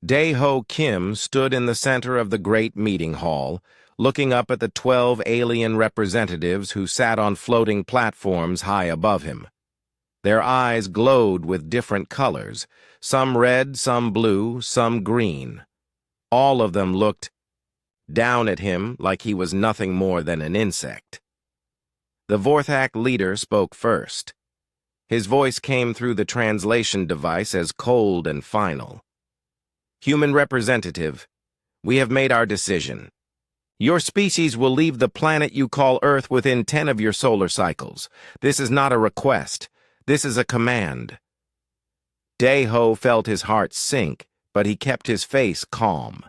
Dae-ho Kim stood in the center of the great meeting hall, looking up at the 12 alien representatives who sat on floating platforms high above him. Their eyes glowed with different colors, some red, some blue, some green. All of them looked down at him like he was nothing more than an insect. The Vorthak leader spoke first. His voice came through the translation device as cold and final. Human representative, we have made our decision. Your species will leave the planet you call Earth within 10 of your solar cycles. This is not a request. This is a command. Dae-ho felt his heart sink, but he kept his face calm.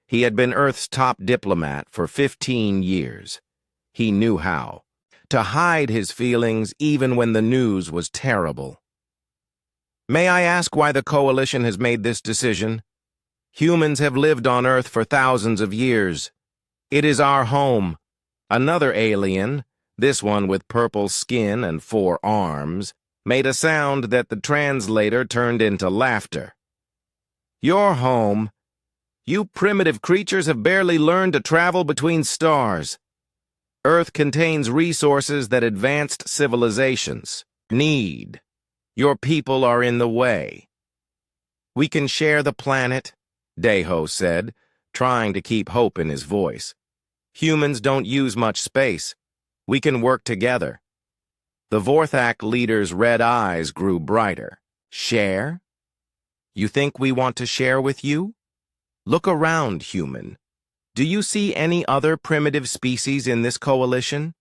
He had been Earth's top diplomat for 15 years. He knew how to hide his feelings even when the news was terrible. May I ask why the Coalition has made this decision? Humans have lived on Earth for thousands of years. It is our home. Another alien, this one with purple skin and 4 arms, made a sound that the translator turned into laughter. Your home? You primitive creatures have barely learned to travel between stars. Earth contains resources that advanced civilizations need. Your people are in the way. We can share the planet, Dae-ho said, trying to keep hope in his voice. Humans don't use much space. We can work together. The Vorthak leader's red eyes grew brighter. Share? You think we want to share with you? Look around, human. Do you see any other primitive species in this coalition?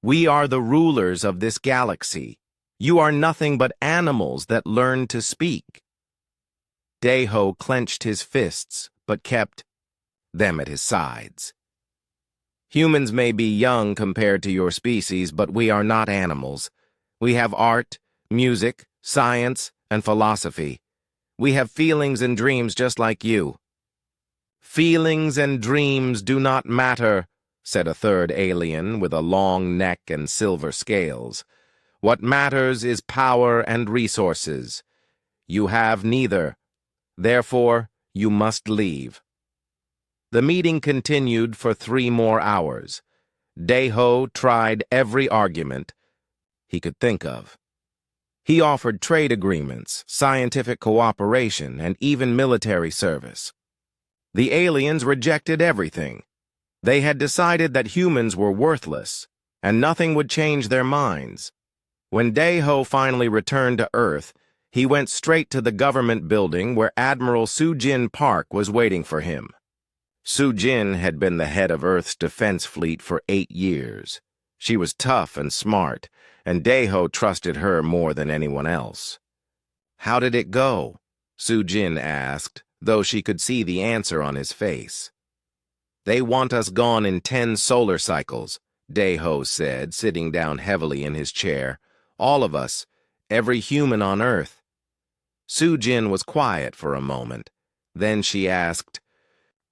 We are the rulers of this galaxy. You are nothing but animals that learn to speak. Dae-ho clenched his fists, but kept them at his sides. Humans may be young compared to your species, but we are not animals. We have art, music, science, and philosophy. We have feelings and dreams just like you. Feelings and dreams do not matter, said a third alien with a long neck and silver scales. What matters is power and resources. You have neither. Therefore, you must leave. The meeting continued for 3 more hours. Dae-ho tried every argument he could think of. He offered trade agreements, scientific cooperation, and even military service. The aliens rejected everything. They had decided that humans were worthless, and nothing would change their minds. When Dae-ho finally returned to Earth, he went straight to the government building where Admiral Soo-jin Park was waiting for him. Soo-jin had been the head of Earth's defense fleet for 8 years. She was tough and smart, and Dae-ho trusted her more than anyone else. How did it go? Soo-jin asked, though she could see the answer on his face. They want us gone in 10 solar cycles, Dae-ho said, sitting down heavily in his chair. All of us, every human on Earth. Soo-jin was quiet for a moment. Then she asked,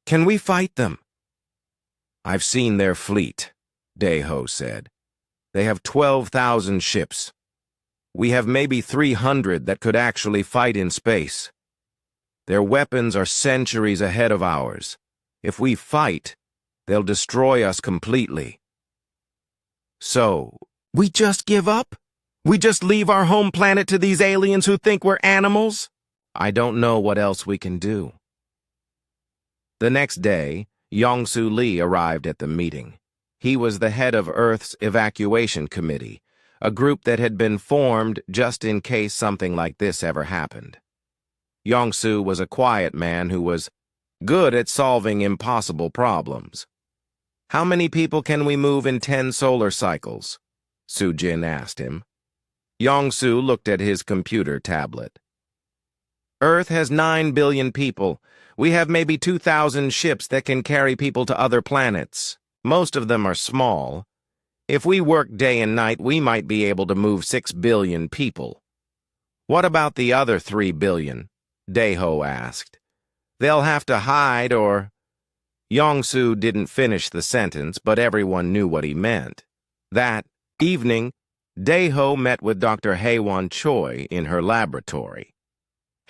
Can we fight them? I've seen their fleet, Dae-ho said. They have 12,000 ships. We have maybe 300 that could actually fight in space. Their weapons are centuries ahead of ours. If we fight, they'll destroy us completely. So, we just give up? We just leave our home planet to these aliens who think we're animals? I don't know what else we can do. The next day, Yong-Soo Lee arrived at the meeting. He was the head of Earth's evacuation committee, a group that had been formed just in case something like this ever happened. Yong-Soo was a quiet man who was good at solving impossible problems. How many people can we move in 10 solar cycles? Soo-jin asked him. Yong-Soo looked at his computer tablet. Earth has 9 billion people. We have maybe 2,000 ships that can carry people to other planets. Most of them are small. If we work day and night, we might be able to move 6 billion people. What about the other 3 billion? Dae-ho asked. They'll have to hide or... Yong-Soo didn't finish the sentence, but everyone knew what he meant. That evening, Dae-ho met with Dr. Haewon Choi in her laboratory.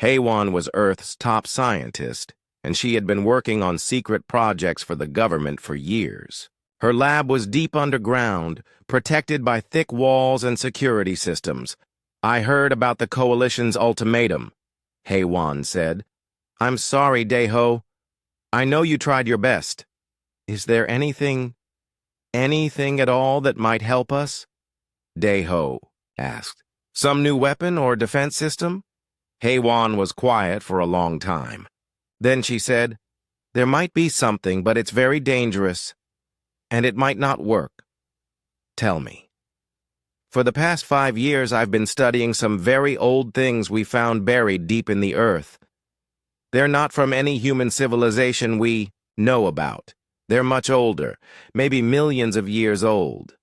Haewon was Earth's top scientist. and she had been working on secret projects for the government for years. Her lab was deep underground, protected by thick walls and security systems. "I heard about the Coalition's ultimatum," Heywan said. "I'm sorry, Daeho. I know you tried your best. Is there anything at all that might help us?" Daeho asked. "Some new weapon or defense system?" Heywan was quiet for a long time. Then she said, "There might be something, but it's very dangerous, and it might not work." "Tell me." "For the past 5 years, I've been studying some very old things we found buried deep in the earth. They're not from any human civilization we know about. They're much older, maybe millions of years old."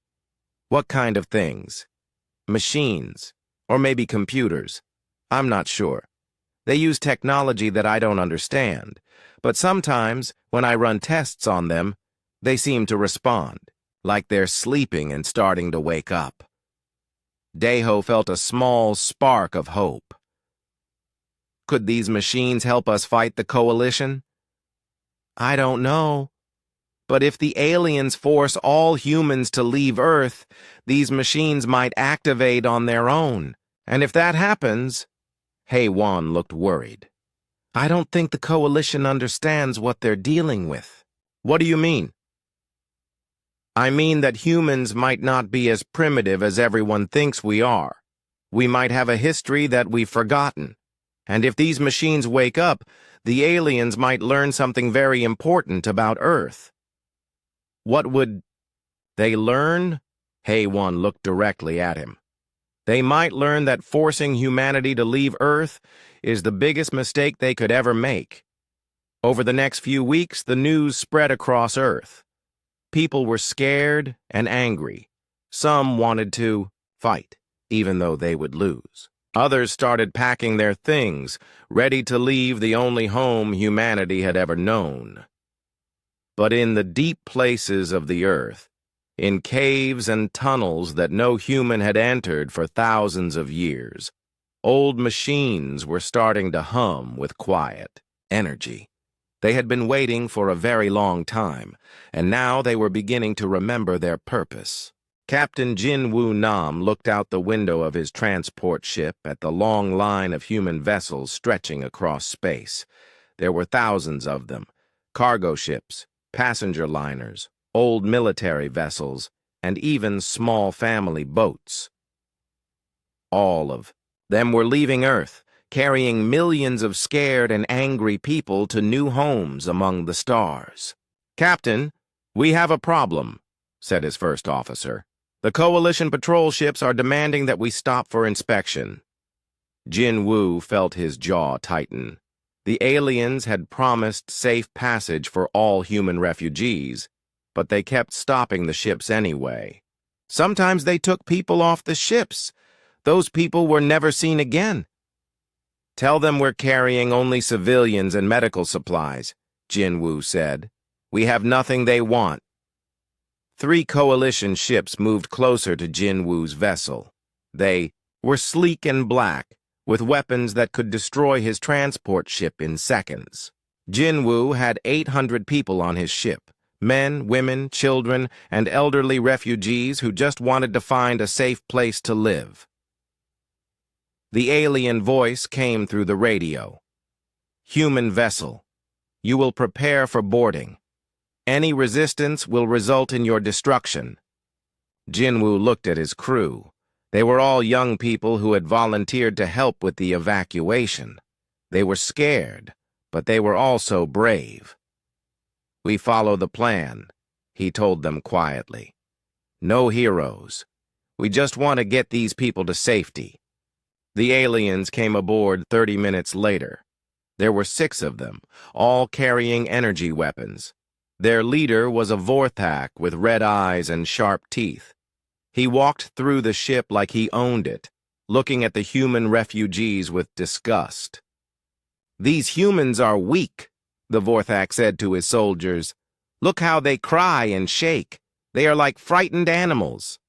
"What kind of things?" "Machines, or maybe computers. I'm not sure. They use technology that I don't understand, but sometimes, when I run tests on them, they seem to respond, like they're sleeping and starting to wake up." Daeho felt a small spark of hope. "Could these machines help us fight the Coalition?" "I don't know. But if the aliens force all humans to leave Earth, these machines might activate on their own. And if that happens..." Heywan looked worried. "I don't think the Coalition understands what they're dealing with." "What do you mean?" "I mean that humans might not be as primitive as everyone thinks we are. We might have a history that we've forgotten. And if these machines wake up, the aliens might learn something very important about Earth." "What would they learn?" Heywan looked directly at him. "They might learn that forcing humanity to leave Earth is the biggest mistake they could ever make." Over the next few weeks, the news spread across Earth. People were scared and angry. Some wanted to fight, even though they would lose. Others started packing their things, ready to leave the only home humanity had ever known. But in the deep places of the Earth, in caves and tunnels that no human had entered for thousands of years, old machines were starting to hum with quiet energy. They had been waiting for a very long time, and now they were beginning to remember their purpose. Captain Jin Woo Nam looked out the window of his transport ship at the long line of human vessels stretching across space. There were thousands of them: cargo ships, passenger liners, old military vessels, and even small family boats. All of them were leaving Earth, carrying millions of scared and angry people to new homes among the stars. "Captain, we have a problem," said his first officer. "The Coalition patrol ships are demanding that we stop for inspection." Jin Woo felt his jaw tighten. The aliens had promised safe passage for all human refugees, but they kept stopping the ships anyway. Sometimes they took people off the ships. Those people were never seen again. "Tell them we're carrying only civilians and medical supplies," Jin Woo said. "We have nothing they want." 3 Coalition ships moved closer to Jin Woo's vessel. They were sleek and black, with weapons that could destroy his transport ship in seconds. Jin Woo had 800 people on his ship: men, women, children, and elderly refugees who just wanted to find a safe place to live. The alien voice came through the radio. "Human vessel, you will prepare for boarding. Any resistance will result in your destruction." Jin Woo looked at his crew. They were all young people who had volunteered to help with the evacuation. They were scared, but they were also brave. "We follow the plan," he told them quietly. "No heroes. We just want to get these people to safety." The aliens came aboard 30 minutes later. There were 6 of them, all carrying energy weapons. Their leader was a Vorthak with red eyes and sharp teeth. He walked through the ship like he owned it, looking at the human refugees with disgust. "These humans are weak," the Vorthak said to his soldiers. "Look how they cry and shake. They are like frightened animals."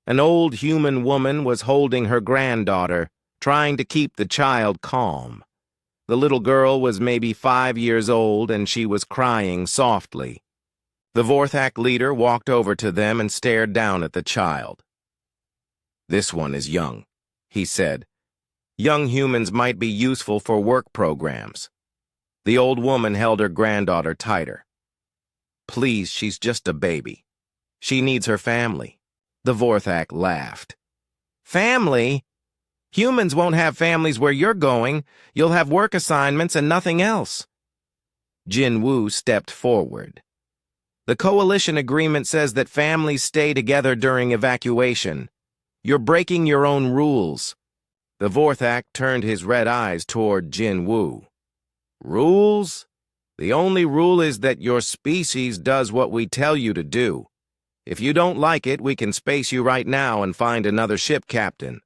An old human woman was holding her granddaughter, trying to keep the child calm. The little girl was maybe 5 years old, and she was crying softly. The Vorthak leader walked over to them and stared down at the child. "This one is young," he said. "Young humans might be useful for work programs." The old woman held her granddaughter tighter. "Please, she's just a baby. She needs her family." The Vorthak laughed. "Family? Humans won't have families where you're going. You'll have work assignments and nothing else." Jin Woo stepped forward. "The coalition agreement says that families stay together during evacuation. You're breaking your own rules." The Vorthak turned his red eyes toward Jin Woo. "Rules? The only rule is that your species does what we tell you to do. If you don't like it, we can space you right now and find another ship captain."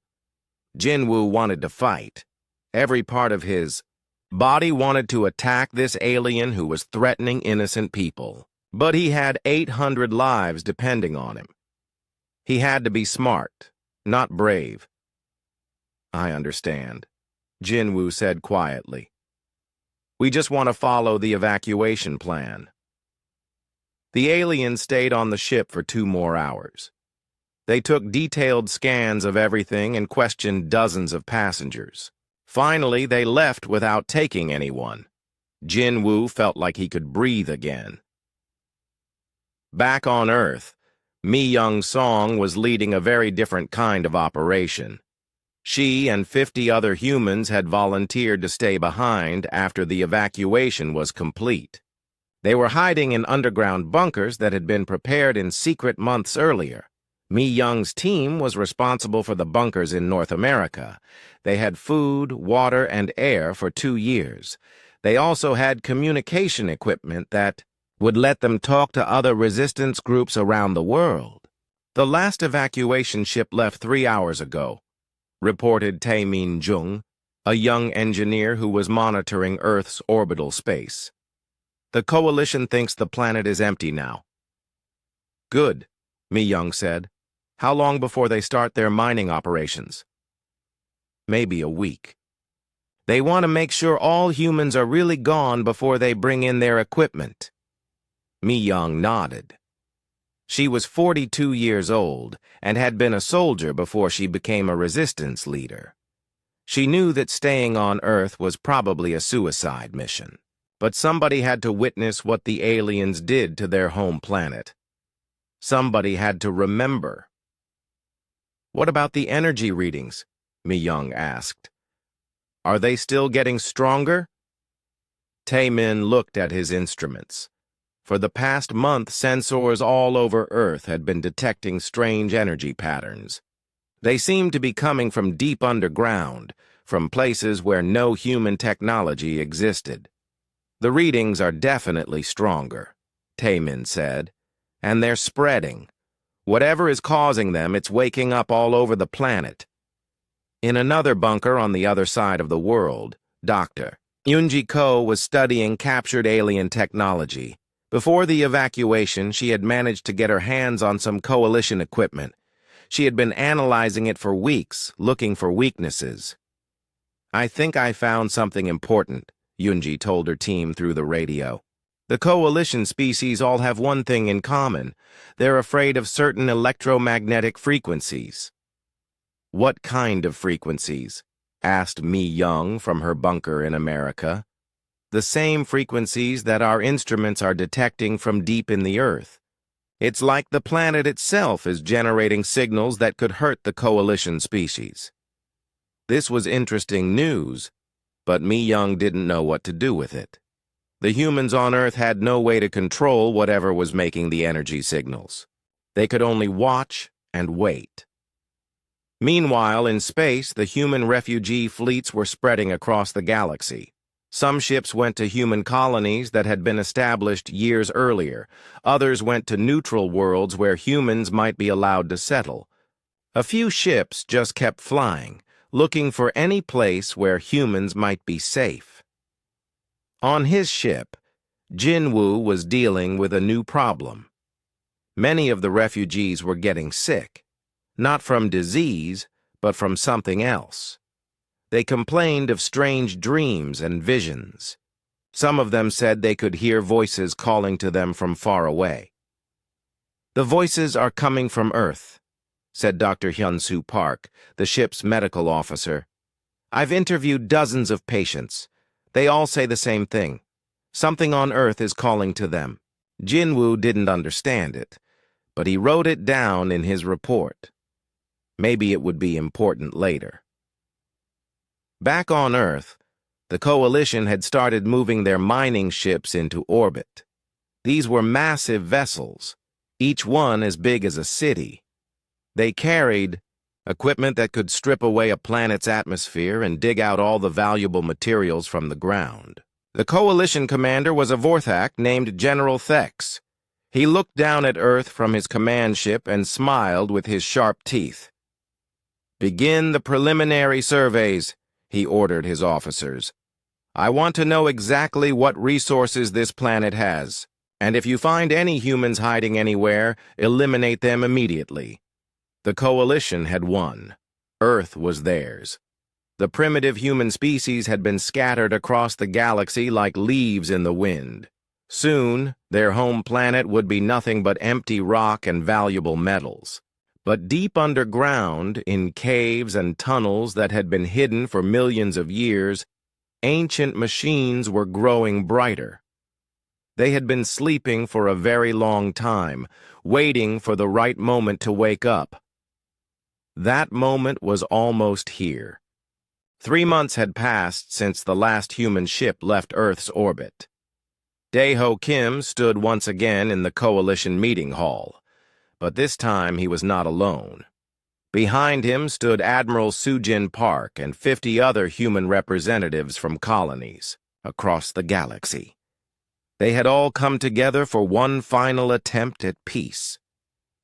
Jin Woo wanted to fight. Every part of his body wanted to attack this alien who was threatening innocent people. But he had 800 lives depending on him. He had to be smart, not brave. "I understand," Jin Woo said quietly. "We just want to follow the evacuation plan." The aliens stayed on the ship for 2 more hours. They took detailed scans of everything and questioned dozens of passengers. Finally, they left without taking anyone. Jin Woo felt like he could breathe again. Back on Earth, Mi Young Song was leading a very different kind of operation. She and 50 other humans had volunteered to stay behind after the evacuation was complete. They were hiding in underground bunkers that had been prepared in secret months earlier. Mi Young's team was responsible for the bunkers in North America. They had food, water, and air for 2 years. They also had communication equipment that would let them talk to other resistance groups around the world. "The last evacuation ship left 3 hours ago," reported Tae-min Jung, a young engineer who was monitoring Earth's orbital space. "The coalition thinks the planet is empty now." "Good," Mi Young said. "How long before they start their mining operations?" "Maybe a week. They want to make sure all humans are really gone before they bring in their equipment." Mi Young nodded. She was 42 years old and had been a soldier before she became a resistance leader. She knew that staying on Earth was probably a suicide mission, but somebody had to witness what the aliens did to their home planet. Somebody had to remember. "What about the energy readings?" Mi Young asked. "Are they still getting stronger?" Tae-min looked at his instruments. For the past month, sensors all over Earth had been detecting strange energy patterns. They seemed to be coming from deep underground, from places where no human technology existed. "The readings are definitely stronger," Tae-min said, "and they're spreading. Whatever is causing them, it's waking up all over the planet." In another bunker on the other side of the world, Dr. Yoonji Ko was studying captured alien technology. Before the evacuation, she had managed to get her hands on some coalition equipment. She had been analyzing it for weeks, looking for weaknesses. "I think I found something important," Yoonji told her team through the radio. "The coalition species all have one thing in common. They're afraid of certain electromagnetic frequencies." "What kind of frequencies?" asked Mi Young from her bunker in America. "The same frequencies that our instruments are detecting from deep in the Earth. It's like the planet itself is generating signals that could hurt the coalition species." This was interesting news, but Mi Young didn't know what to do with it. The humans on Earth had no way to control whatever was making the energy signals. They could only watch and wait. Meanwhile, in space, the human refugee fleets were spreading across the galaxy. Some ships went to human colonies that had been established years earlier. Others went to neutral worlds where humans might be allowed to settle. A few ships just kept flying, looking for any place where humans might be safe. On his ship, Jin Woo was dealing with a new problem. Many of the refugees were getting sick, not from disease, but from something else. They complained of strange dreams and visions. Some of them said they could hear voices calling to them from far away. "The voices are coming from Earth," said Dr. Hyun-Soo Park, the ship's medical officer. "I've interviewed dozens of patients. They all say the same thing. Something on Earth is calling to them." Jin-Woo didn't understand it, but he wrote it down in his report. Maybe it would be important later. Back on Earth, the Coalition had started moving their mining ships into orbit. These were massive vessels, each one as big as a city. They carried equipment that could strip away a planet's atmosphere and dig out all the valuable materials from the ground. The Coalition commander was a Vorthak named General Thex. He looked down at Earth from his command ship and smiled with his sharp teeth. "Begin the preliminary surveys," he ordered his officers. "I want to know exactly what resources this planet has, and if you find any humans hiding anywhere, eliminate them immediately." The Coalition had won. Earth was theirs. The primitive human species had been scattered across the galaxy like leaves in the wind. Soon, their home planet would be nothing but empty rock and valuable metals. But deep underground, in caves and tunnels that had been hidden for millions of years, ancient machines were growing brighter. They had been sleeping for a very long time, waiting for the right moment to wake up. That moment was almost here. 3 months had passed since the last human ship left Earth's orbit. Dae-ho Kim stood once again in the Coalition meeting hall, but this time he was not alone. Behind him stood Admiral Soo-jin Park and 50 other human representatives from colonies across the galaxy. They had all come together for one final attempt at peace.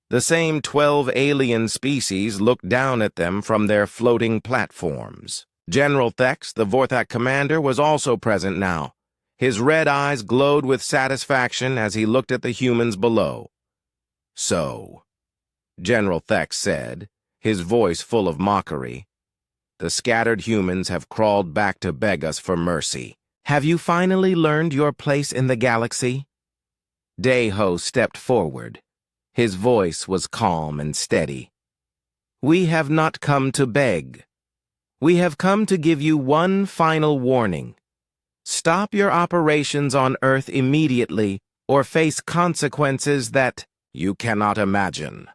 The same 12 alien species looked down at them from their floating platforms. General Thex, the Vorthak commander, was also present now. His red eyes glowed with satisfaction as he looked at the humans below. "So," General Thex said, his voice full of mockery, "the scattered humans have crawled back to beg us for mercy. Have you finally learned your place in the galaxy?" Dae-ho stepped forward. His voice was calm and steady. "We have not come to beg. We have come to give you one final warning. Stop your operations on Earth immediately, or face consequences that you cannot imagine."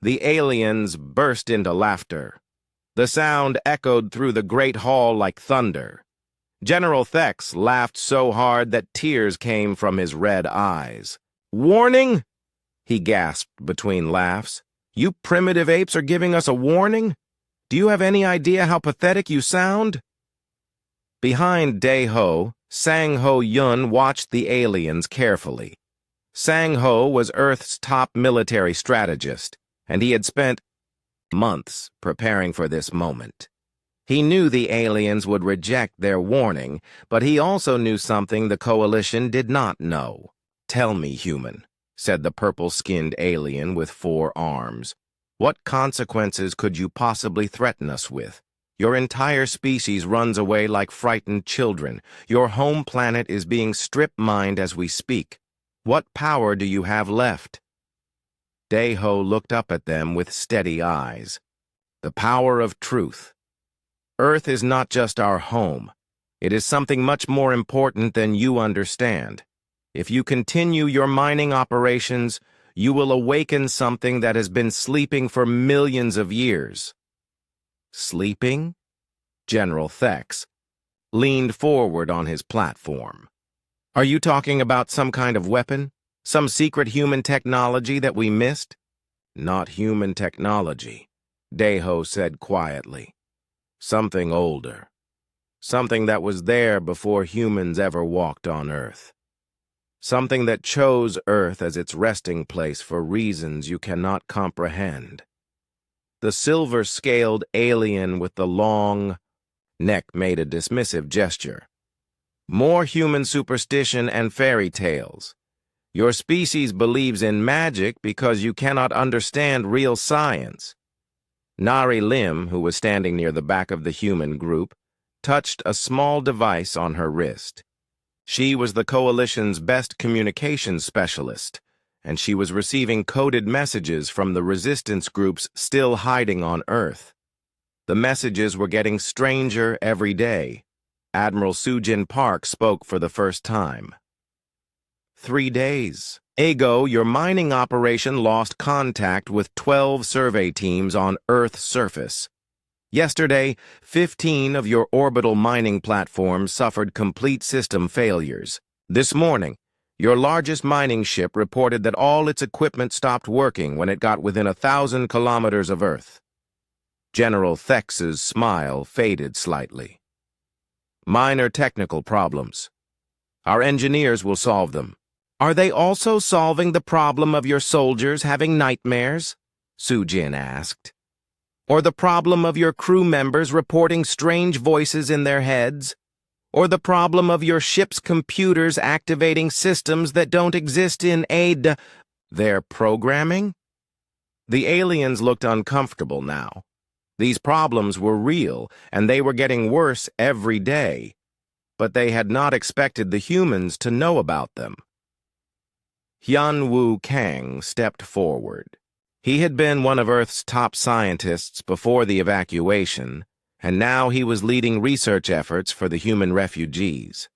The aliens burst into laughter. The sound echoed through the great hall like thunder. General Thex laughed so hard that tears came from his red eyes. "Warning?" he gasped between laughs. "You primitive apes are giving us a warning? Do you have any idea how pathetic you sound?" Behind Dae-ho, Sang-ho Yun watched the aliens carefully. Sang-ho was Earth's top military strategist, and he had spent months preparing for this moment. He knew the aliens would reject their warning, but he also knew something the Coalition did not know. "Tell me, human," said the purple-skinned alien with 4 arms. "What consequences could you possibly threaten us with? Your entire species runs away like frightened children. Your home planet is being strip-mined as we speak. What power do you have left?" Dae-ho looked up at them with steady eyes. "The power of truth. Earth is not just our home. It is something much more important than you understand. If you continue your mining operations, you will awaken something that has been sleeping for millions of years." "Sleeping?" General Thex leaned forward on his platform. "Are you talking about some kind of weapon? Some secret human technology that we missed?" "Not human technology," Dae-ho said quietly. "Something older. Something that was there before humans ever walked on Earth. Something that chose Earth as its resting place for reasons you cannot comprehend." The silver-scaled alien with the long neck made a dismissive gesture. "More human superstition and fairy tales. Your species believes in magic because you cannot understand real science." Nari Lim, who was standing near the back of the human group, touched a small device on her wrist. She was the Coalition's best communications specialist, and she was receiving coded messages from the resistance groups still hiding on Earth. The messages were getting stranger every day. Admiral Sujin Park spoke for the first time. 3 days ago, your mining operation lost contact with 12 survey teams on Earth's surface. Yesterday, 15 of your orbital mining platforms suffered complete system failures. This morning, your largest mining ship reported that all its equipment stopped working when it got within 1,000 kilometers of Earth. General Thex's smile faded slightly. Minor technical problems. Our engineers will solve them. Are they also solving the problem of your soldiers having nightmares? Sujin asked. Or the problem of your crew members reporting strange voices in their heads? Or the problem of your ship's computers activating systems that don't exist in their programming? The aliens looked uncomfortable now. These problems were real, and they were getting worse every day. But they had not expected the humans to know about them. Hyun-Woo Kang stepped forward. He had been one of Earth's top scientists before the evacuation, and now he was leading research efforts for the human refugees.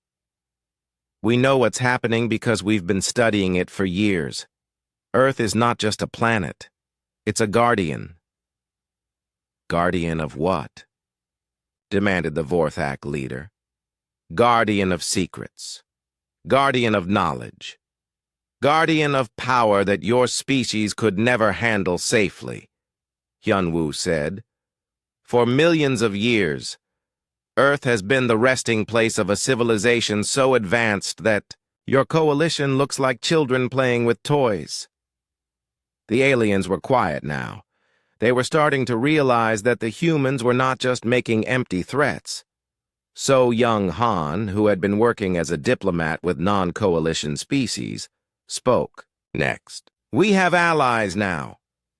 We know what's happening because we've been studying it for years. Earth is not just a planet. It's a guardian. Guardian of what? Demanded the Vorthak leader. Guardian of secrets. Guardian of knowledge. Guardian of power that your species could never handle safely, Hyun-Woo said. For millions of years, Earth has been the resting place of a civilization so advanced that your coalition looks like children playing with toys. The aliens were quiet now. They were starting to realize that the humans were not just making empty threats. So Young Han, who had been working as a diplomat with non-coalition species, spoke next. We have allies now.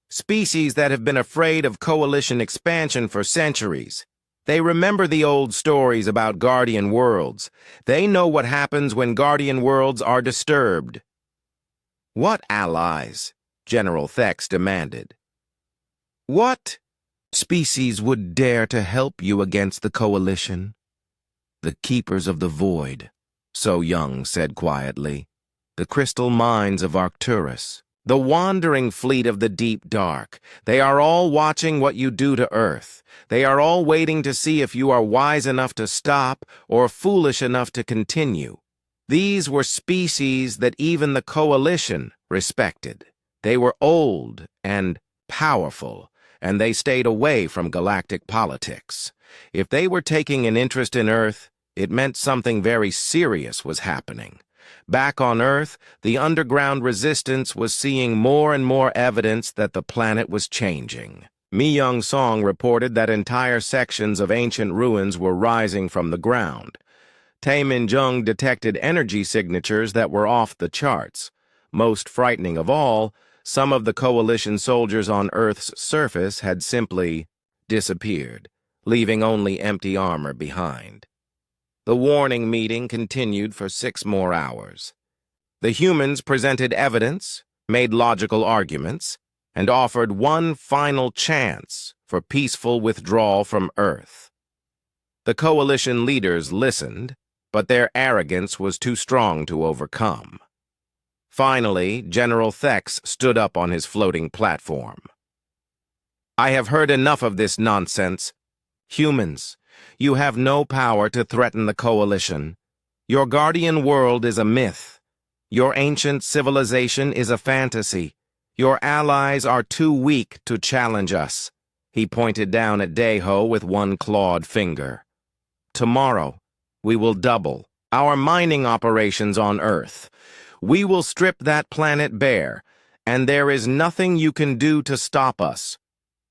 Species that have been afraid of coalition expansion for centuries. They remember the old stories about guardian worlds. They know what happens when guardian worlds are disturbed. What allies? General Thex demanded. What species would dare to help you against the coalition? The Keepers of the Void, So Young said quietly. The crystal mines of Arcturus. The wandering fleet of the deep dark. They are all watching what you do to Earth. They are all waiting to see if you are wise enough to stop or foolish enough to continue. These were species that even the coalition respected. They were old and powerful, and they stayed away from galactic politics. If they were taking an interest in Earth, it meant something very serious was happening. Back on Earth, the underground resistance was seeing more and more evidence that the planet was changing. Mi Young-song reported that entire sections of ancient ruins were rising from the ground. Tae Min-jung detected energy signatures that were off the charts. Most frightening of all, some of the coalition soldiers on Earth's surface had simply disappeared, leaving only empty armor behind. The warning meeting continued for 6 more hours. The humans presented evidence, made logical arguments, and offered one final chance for peaceful withdrawal from Earth. The coalition leaders listened, but their arrogance was too strong to overcome. Finally, General Thex stood up on his floating platform. I have heard enough of this nonsense. Humans, you have no power to threaten the coalition. Your guardian world is a myth. Your ancient civilization is a fantasy. Your allies are too weak to challenge us. He pointed down at Daeho with one clawed finger. Tomorrow, we will double our mining operations on Earth. We will strip that planet bare, and there is nothing you can do to stop us.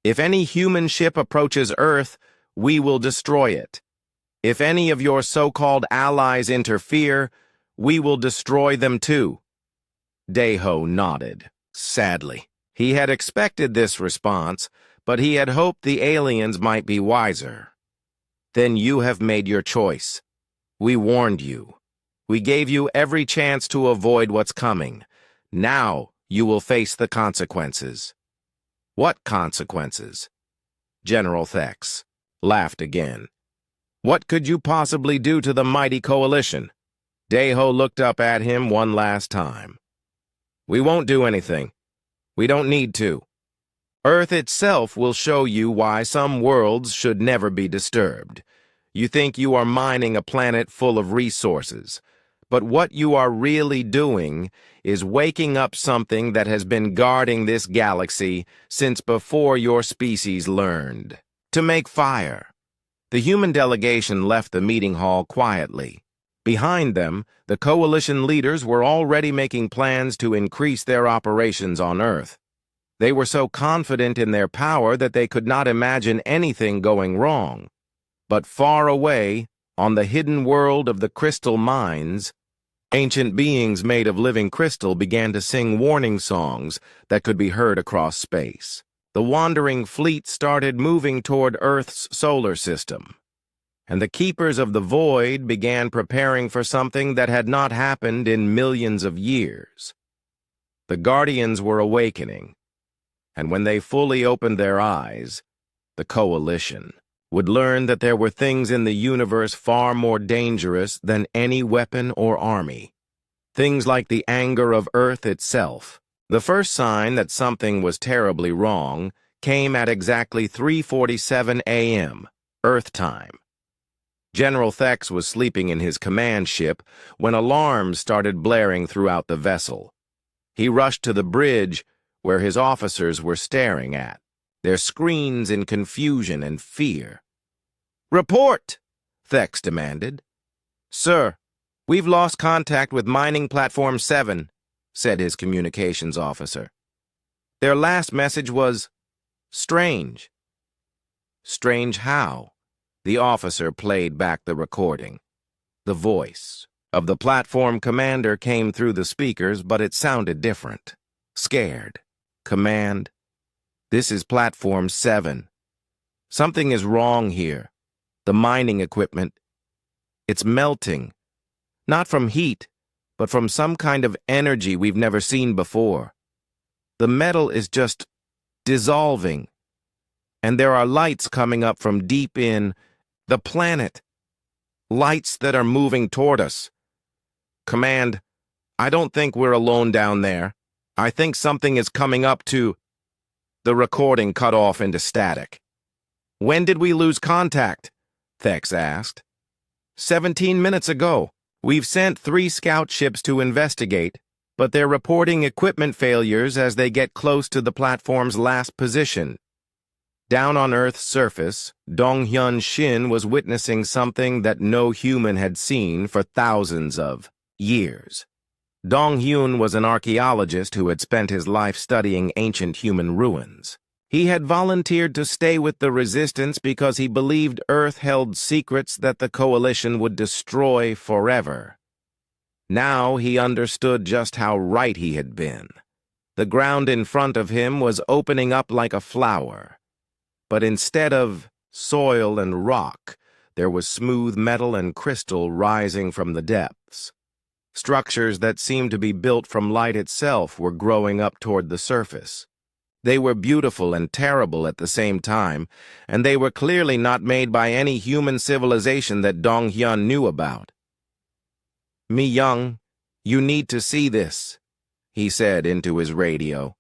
If any human ship approaches Earth, we will destroy it. If any of your so-called allies interfere, we will destroy them too. Daeho nodded, sadly. He had expected this response, but he had hoped the aliens might be wiser. Then you have made your choice. We warned you. We gave you every chance to avoid what's coming. Now you will face the consequences. What consequences? General Thex laughed again. What could you possibly do to the mighty coalition? Deho looked up at him one last time. We won't do anything. We don't need to. Earth itself will show you why some worlds should never be disturbed. You think you are mining a planet full of resources, but what you are really doing is waking up something that has been guarding this galaxy since before your species learned to make fire. The human delegation left the meeting hall quietly. Behind them, the coalition leaders were already making plans to increase their operations on Earth. They were so confident in their power that they could not imagine anything going wrong. But far away, on the hidden world of the crystal mines, ancient beings made of living crystal began to sing warning songs that could be heard across space. The wandering fleet started moving toward Earth's solar system, and the keepers of the void began preparing for something that had not happened in millions of years. The Guardians were awakening, and when they fully opened their eyes, the Coalition would learn that there were things in the universe far more dangerous than any weapon or army. Things like the anger of Earth itself. The first sign that something was terribly wrong came at exactly 3:47 a.m., Earth time. General Thex was sleeping in his command ship when alarms started blaring throughout the vessel. He rushed to the bridge where his officers were staring at, their screens in confusion and fear. "Report!" Thex demanded. "Sir, we've lost contact with Mining Platform 7, said his communications officer. Their last message was, strange. Strange how? The officer played back the recording. The voice of the platform commander came through the speakers, but it sounded different. Scared. Command, this is Platform 7. Something is wrong here. The mining equipment, it's melting. Not from heat, but from some kind of energy we've never seen before. The metal is just dissolving, and there are lights coming up from deep in the planet. Lights that are moving toward us. Command, I don't think we're alone down there. I think something is coming up to... The recording cut off into static. When did we lose contact? Thex asked. 17 minutes ago. We've sent 3 scout ships to investigate, but they're reporting equipment failures as they get close to the platform's last position. Down on Earth's surface, Donghyun Shin was witnessing something that no human had seen for thousands of years. Donghyun was an archaeologist who had spent his life studying ancient human ruins. He had volunteered to stay with the resistance because he believed Earth held secrets that the coalition would destroy forever. Now he understood just how right he had been. The ground in front of him was opening up like a flower. But instead of soil and rock, there was smooth metal and crystal rising from the depths. Structures that seemed to be built from light itself were growing up toward the surface. They were beautiful and terrible at the same time, and they were clearly not made by any human civilization that Donghyun knew about. Mi Young, you need to see this, he said into his radio.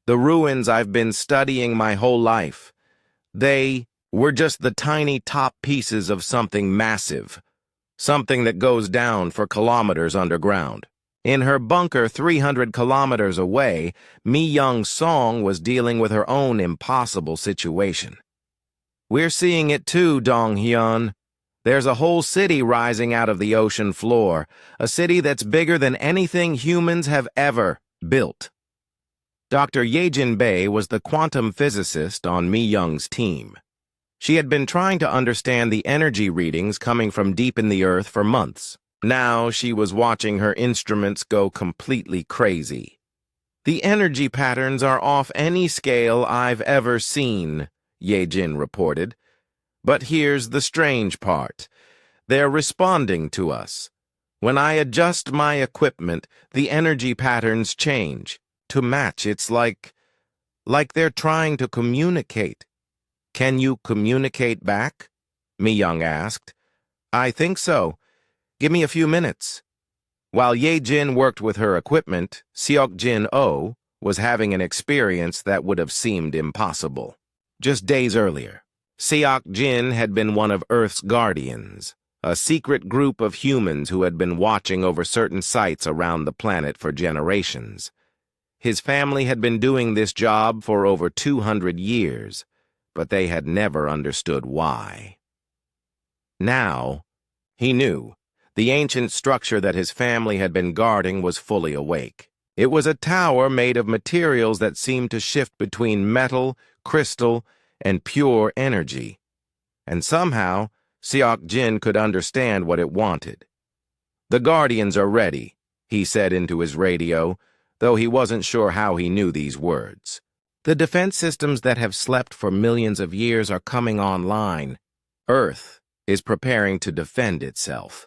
The ruins I've been studying my whole life. They were just the tiny top pieces of something massive, something that goes down for kilometers underground. In her bunker 300 kilometers away, Mi Young Song was dealing with her own impossible situation. We're seeing it too, Donghyun. There's a whole city rising out of the ocean floor, a city that's bigger than anything humans have ever built. Dr. Yejin Bei was the quantum physicist on Mi Young's team. She had been trying to understand the energy readings coming from deep in the earth for months. Now she was watching her instruments go completely crazy. The energy patterns are off any scale I've ever seen, Ye-Jin reported. But here's the strange part. They're responding to us. When I adjust my equipment, the energy patterns change. To match, it's like they're trying to communicate. Can you communicate back? Mi-young asked. I think so. Give me a few minutes. While Ye-Jin worked with her equipment, Seok-Jin-Oh was having an experience that would have seemed impossible. Just days earlier, Seok-Jin had been one of Earth's guardians, a secret group of humans who had been watching over certain sites around the planet for generations. His family had been doing this job for over 200 years, but they had never understood why. Now, he knew. The ancient structure that his family had been guarding was fully awake. It was a tower made of materials that seemed to shift between metal, crystal, and pure energy. And somehow, Seok-Jin could understand what it wanted. The Guardians are ready, he said into his radio, though he wasn't sure how he knew these words. The defense systems that have slept for millions of years are coming online. Earth is preparing to defend itself.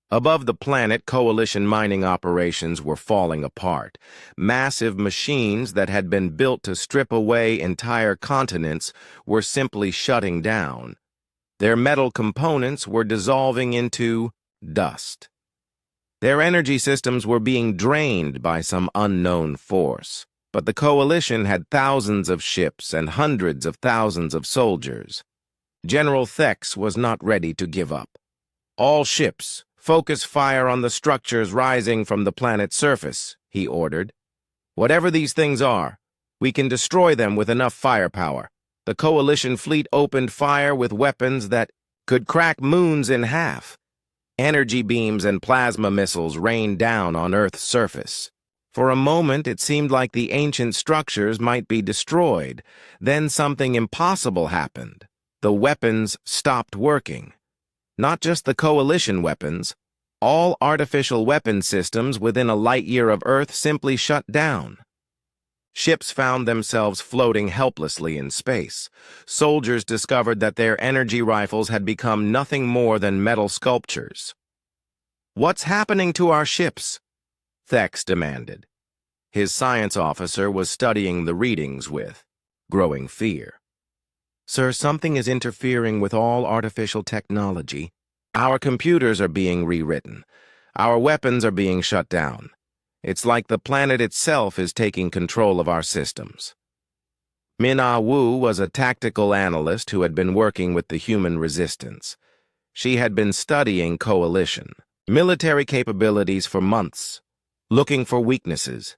Above the planet, coalition mining operations were falling apart. Massive machines that had been built to strip away entire continents were simply shutting down. Their metal components were dissolving into dust. Their energy systems were being drained by some unknown force. But the coalition had thousands of ships and hundreds of thousands of soldiers. General Thex was not ready to give up. All ships, focus fire on the structures rising from the planet's surface, he ordered. Whatever these things are, we can destroy them with enough firepower. The coalition fleet opened fire with weapons that could crack moons in half. Energy beams and plasma missiles rained down on Earth's surface. For a moment, it seemed like the ancient structures might be destroyed. Then something impossible happened. The weapons stopped working. Not just the coalition weapons. All artificial weapon systems within a light year of Earth simply shut down. Ships found themselves floating helplessly in space. Soldiers discovered that their energy rifles had become nothing more than metal sculptures. What's happening to our ships? Thex demanded. His science officer was studying the readings with growing fear. Sir, something is interfering with all artificial technology. Our computers are being rewritten. Our weapons are being shut down. It's like the planet itself is taking control of our systems. Min-Ah Wu was a tactical analyst who had been working with the human resistance. She had been studying coalition, military capabilities for months, looking for weaknesses.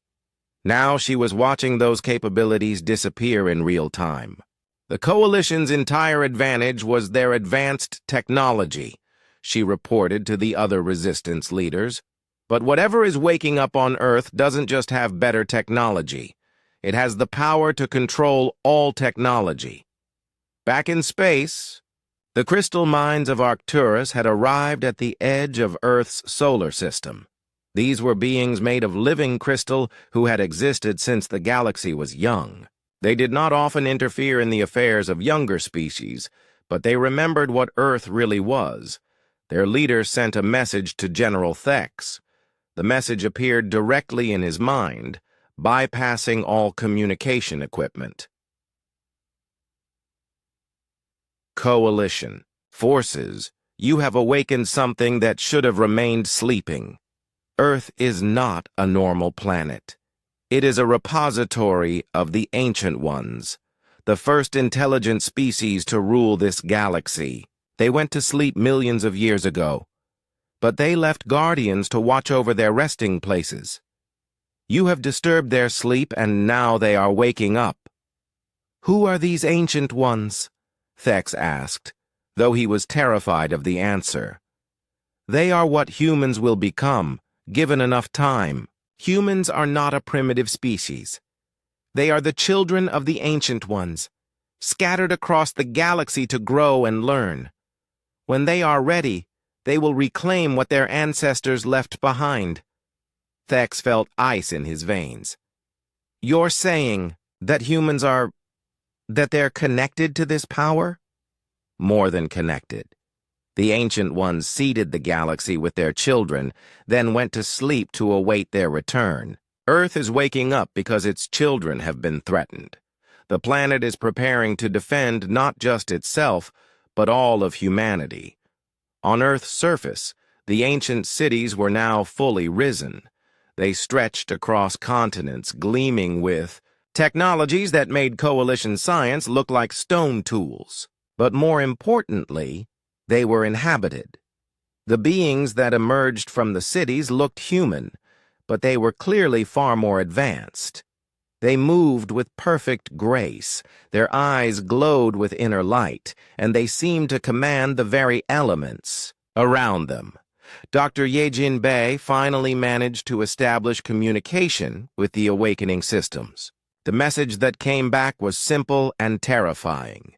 Now she was watching those capabilities disappear in real time. The coalition's entire advantage was their advanced technology, she reported to the other resistance leaders. But whatever is waking up on Earth doesn't just have better technology. It has the power to control all technology. Back in space, the crystal mines of Arcturus had arrived at the edge of Earth's solar system. These were beings made of living crystal who had existed since the galaxy was young. They did not often interfere in the affairs of younger species, but they remembered what Earth really was. Their leader sent a message to General Thex. The message appeared directly in his mind, bypassing all communication equipment. Coalition. Forces, you have awakened something that should have remained sleeping. Earth is not a normal planet. It is a repository of the Ancient Ones, the first intelligent species to rule this galaxy. They went to sleep millions of years ago, but they left guardians to watch over their resting places. You have disturbed their sleep, and now they are waking up. Who are these Ancient Ones? Thex asked, though he was terrified of the answer. They are what humans will become, given enough time. Humans are not a primitive species. They are the children of the Ancient Ones, scattered across the galaxy to grow and learn. When they are ready, they will reclaim what their ancestors left behind. Thex felt ice in his veins. You're saying that that they're connected to this power? More than connected. The Ancient Ones seeded the galaxy with their children, then went to sleep to await their return. Earth is waking up because its children have been threatened. The planet is preparing to defend not just itself, but all of humanity. On Earth's surface, the ancient cities were now fully risen. They stretched across continents, gleaming with technologies that made coalition science look like stone tools. But more importantly, they were inhabited. The beings that emerged from the cities looked human, but they were clearly far more advanced. They moved with perfect grace, their eyes glowed with inner light, and they seemed to command the very elements around them. Dr. Yejin Bei finally managed to establish communication with the awakening systems. The message that came back was simple and terrifying.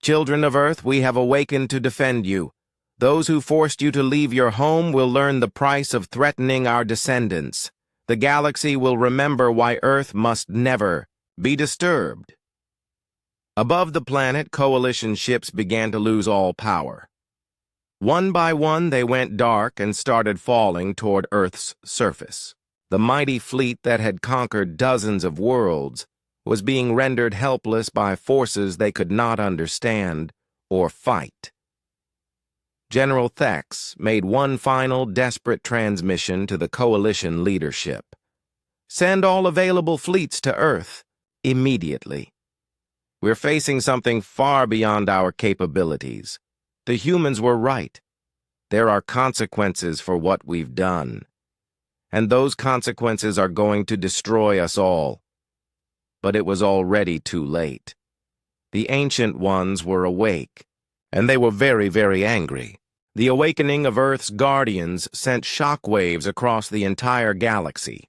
Children of Earth, we have awakened to defend you. Those who forced you to leave your home will learn the price of threatening our descendants. The galaxy will remember why Earth must never be disturbed. Above the planet, coalition ships began to lose all power. One by one, they went dark and started falling toward Earth's surface. The mighty fleet that had conquered dozens of worlds was being rendered helpless by forces they could not understand or fight. General Thex made one final desperate transmission to the coalition leadership. Send all available fleets to Earth immediately. We're facing something far beyond our capabilities. The humans were right. There are consequences for what we've done. And those consequences are going to destroy us all. But it was already too late. The Ancient Ones were awake, and they were very, very angry. The awakening of Earth's guardians sent shockwaves across the entire galaxy.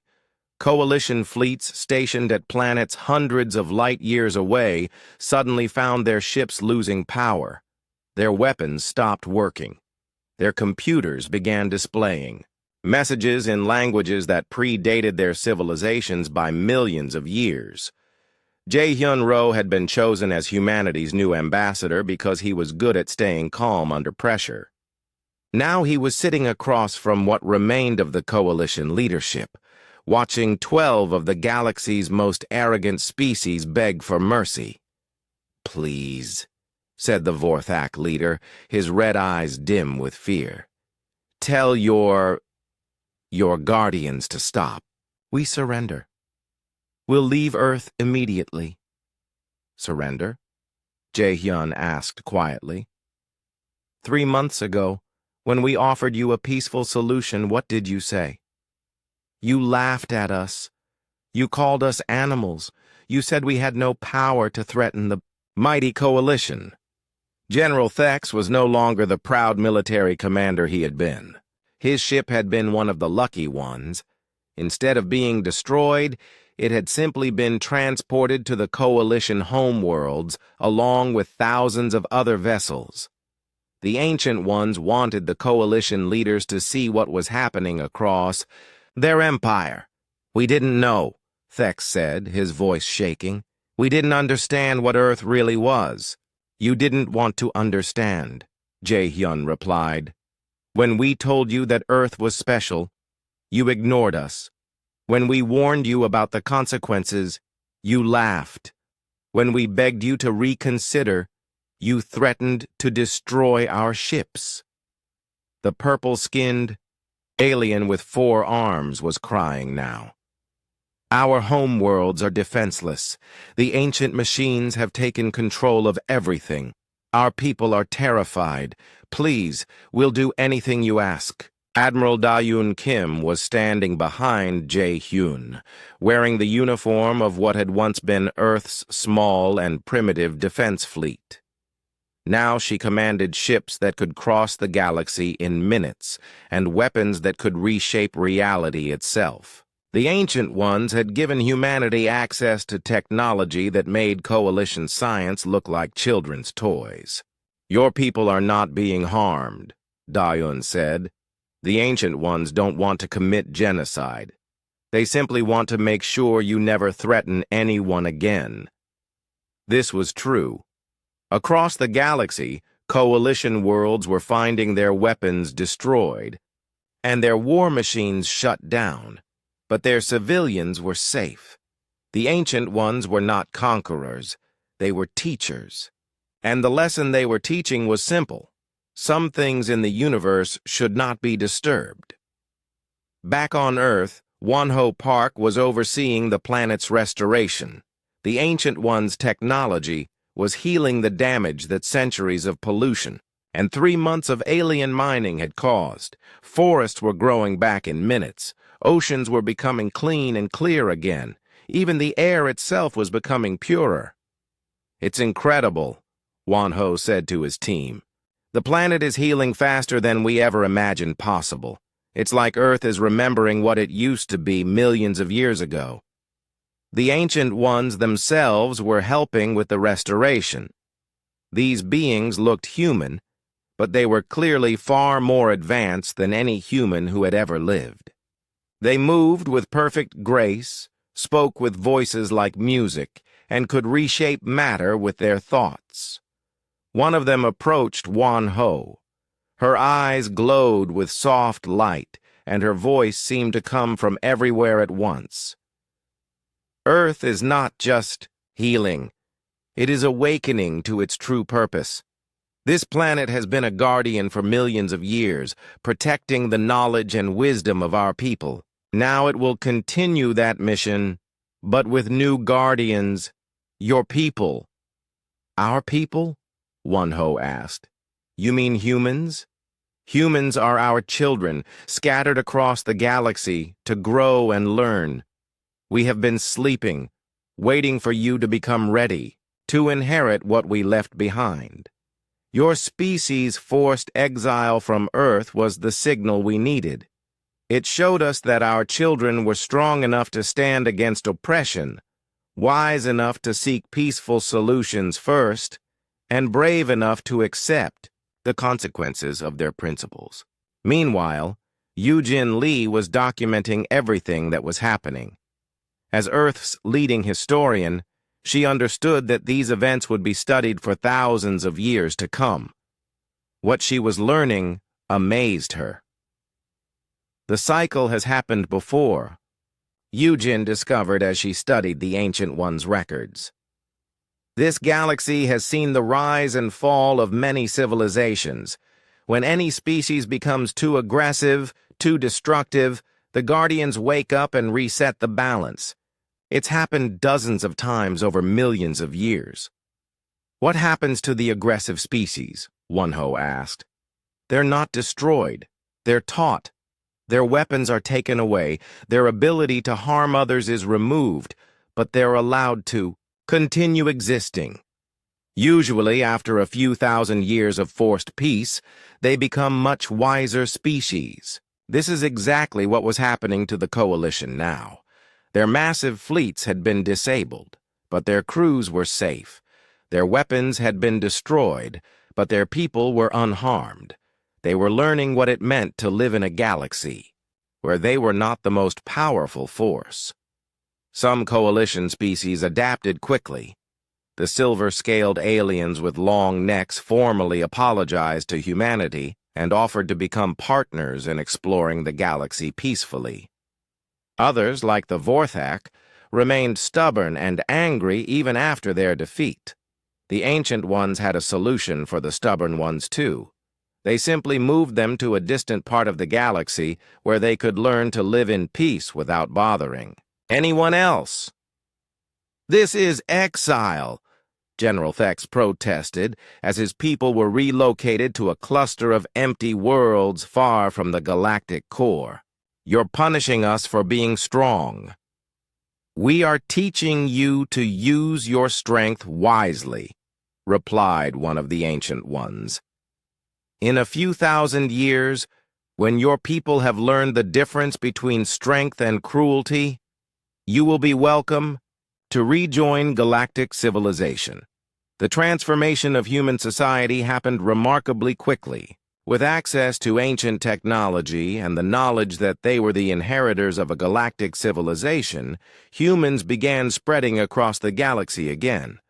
Coalition fleets stationed at planets hundreds of light years away suddenly found their ships losing power. Their weapons stopped working. Their computers began displaying messages in languages that predated their civilizations by millions of years. Jae-hyun-ro had been chosen as humanity's new ambassador because he was good at staying calm under pressure. Now he was sitting across from what remained of the coalition leadership, watching 12 of the galaxy's most arrogant species beg for mercy. "Please," said the Vorthak leader, his red eyes dim with fear. "Tell your guardians to stop. We surrender. We'll leave Earth immediately." "Surrender?" Jae-hyun asked quietly. 3 months ago, when we offered you a peaceful solution, what did you say? You laughed at us. You called us animals. You said we had no power to threaten the mighty coalition. General Thex was no longer the proud military commander he had been. His ship had been one of the lucky ones. Instead of being destroyed, it had simply been transported to the coalition homeworlds along with thousands of other vessels. The Ancient Ones wanted the coalition leaders to see what was happening across their empire. "We didn't know," Thex said, his voice shaking. "We didn't understand what Earth really was." "You didn't want to understand," Jae-hyun replied. "When we told you that Earth was special, you ignored us. When we warned you about the consequences, you laughed. When we begged you to reconsider, you threatened to destroy our ships." The purple-skinned alien with 4 arms was crying now. "Our homeworlds are defenseless. The ancient machines have taken control of everything. Our people are terrified. Please, we'll do anything you ask." Admiral Da-yoon Kim was standing behind Jae-hyun, wearing the uniform of what had once been Earth's small and primitive defense fleet. Now she commanded ships that could cross the galaxy in minutes and weapons that could reshape reality itself. The Ancient Ones had given humanity access to technology that made coalition science look like children's toys. "Your people are not being harmed," Da-yoon said. "The Ancient Ones don't want to commit genocide. They simply want to make sure you never threaten anyone again. This was true. Across the galaxy, coalition worlds were finding their weapons destroyed, and their war machines shut down, but their civilians were safe. The Ancient Ones were not conquerors, they were teachers. And the lesson they were teaching was simple. Some things in the universe should not be disturbed. Back on Earth, Wanho Park was overseeing the planet's restoration. The Ancient One's technology was healing the damage that centuries of pollution and 3 months of alien mining had caused. Forests were growing back in minutes. Oceans were becoming clean and clear again. Even the air itself was becoming purer. "It's incredible," Wanho said to his team. "The planet is healing faster than we ever imagined possible. It's like Earth is remembering what it used to be millions of years ago." The Ancient Ones themselves were helping with the restoration. These beings looked human, but they were clearly far more advanced than any human who had ever lived. They moved with perfect grace, spoke with voices like music, and could reshape matter with their thoughts. One of them approached Wanho. Her eyes glowed with soft light, and her voice seemed to come from everywhere at once. "Earth is not just healing. It is awakening to its true purpose. This planet has been a guardian for millions of years, protecting the knowledge and wisdom of our people. Now it will continue that mission, but with new guardians, your people." "Our people?" Wanho asked. "You mean humans?" "Humans are our children, scattered across the galaxy to grow and learn. We have been sleeping, waiting for you to become ready, to inherit what we left behind. Your species' forced exile from Earth was the signal we needed. It showed us that our children were strong enough to stand against oppression, wise enough to seek peaceful solutions first, and brave enough to accept the consequences of their principles." Meanwhile, Eugene Lee was documenting everything that was happening. As Earth's leading historian, she understood that these events would be studied for thousands of years to come. What she was learning amazed her. "The cycle has happened before," Eugene discovered as she studied the Ancient One's records. "This galaxy has seen the rise and fall of many civilizations. When any species becomes too aggressive, too destructive, the Guardians wake up and reset the balance. It's happened dozens of times over millions of years." "What happens to the aggressive species?" Wanho asked. "They're not destroyed. They're taught. Their weapons are taken away. Their ability to harm others is removed, but they're allowed to continue existing. Usually, after a few thousand years of forced peace, they become much wiser species. This is exactly what was happening to the Coalition now. Their massive fleets had been disabled, but their crews were safe. Their weapons had been destroyed, but their people were unharmed. They were learning what it meant to live in a galaxy where they were not the most powerful force. Some Coalition species adapted quickly. The silver-scaled aliens with long necks formally apologized to humanity and offered to become partners in exploring the galaxy peacefully. Others, like the Vorthak, remained stubborn and angry even after their defeat. The Ancient Ones had a solution for the stubborn ones, too. They simply moved them to a distant part of the galaxy where they could learn to live in peace without bothering anyone else. "This is exile," General Thex protested as his people were relocated to a cluster of empty worlds far from the galactic core. "You're punishing us for being strong." "We are teaching you to use your strength wisely," replied one of the Ancient Ones. "In a few thousand years, when your people have learned the difference between strength and cruelty, you will be welcome to rejoin galactic civilization." The transformation of human society happened remarkably quickly. With access to ancient technology and the knowledge that they were the inheritors of a galactic civilization, humans began spreading across the galaxy again.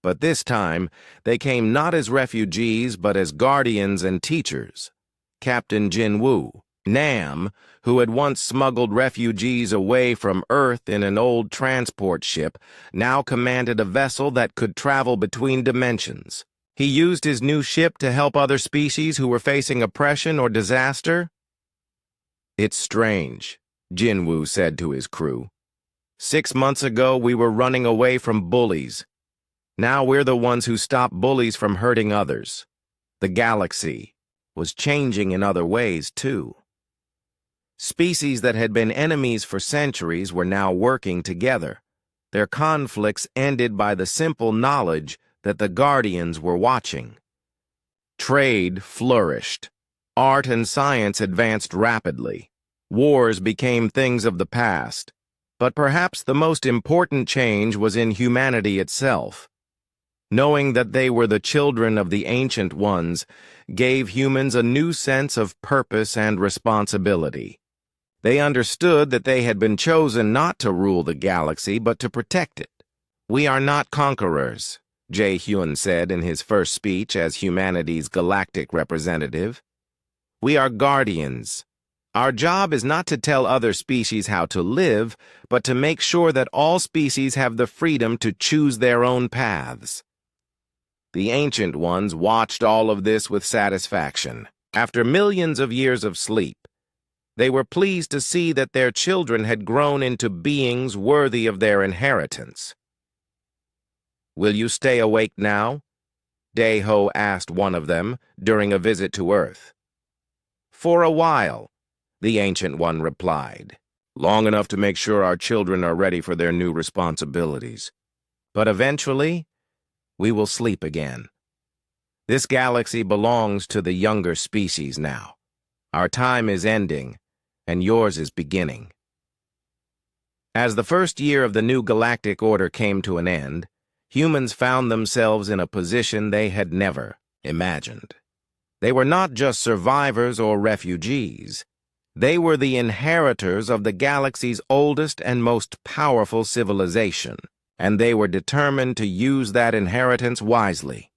But this time, they came not as refugees but as guardians and teachers. Captain Jinwoo, Nam, who had once smuggled refugees away from Earth in an old transport ship, now commanded a vessel that could travel between dimensions. He used his new ship to help other species who were facing oppression or disaster. "It's strange," Jinwoo said to his crew. 6 months ago, we were running away from bullies. Now we're the ones who stop bullies from hurting others. The galaxy was changing in other ways, too. Species that had been enemies for centuries were now working together. Their conflicts ended by the simple knowledge that the Guardians were watching. Trade flourished. Art and science advanced rapidly. Wars became things of the past. But perhaps the most important change was in humanity itself. Knowing that they were the children of the Ancient Ones gave humans a new sense of purpose and responsibility. They understood that they had been chosen not to rule the galaxy, but to protect it. "We are not conquerors," Jae-hyun said in his first speech as humanity's galactic representative. "We are guardians. Our job is not to tell other species how to live, but to make sure that all species have the freedom to choose their own paths." The Ancient Ones watched all of this with satisfaction. After millions of years of sleep, they were pleased to see that their children had grown into beings worthy of their inheritance. "Will you stay awake now?" Dae-ho asked one of them during a visit to Earth. "For a while," the Ancient One replied. "Long enough to make sure our children are ready for their new responsibilities. But eventually, we will sleep again. This galaxy belongs to the younger species now. Our time is ending, and yours is beginning." As the first year of the new galactic order came to an end, humans found themselves in a position they had never imagined. They were not just survivors or refugees. They were the inheritors of the galaxy's oldest and most powerful civilization, and they were determined to use that inheritance wisely.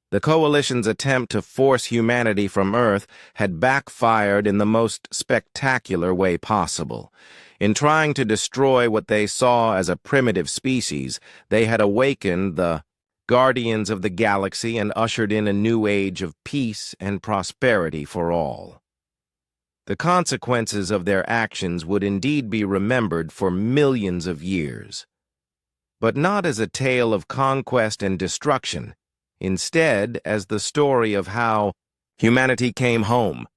The Coalition's attempt to force humanity from Earth had backfired in the most spectacular way possible. In trying to destroy what they saw as a primitive species, they had awakened the Guardians of the Galaxy and ushered in a new age of peace and prosperity for all. The consequences of their actions would indeed be remembered for millions of years, but not as a tale of conquest and destruction, instead as the story of how humanity came home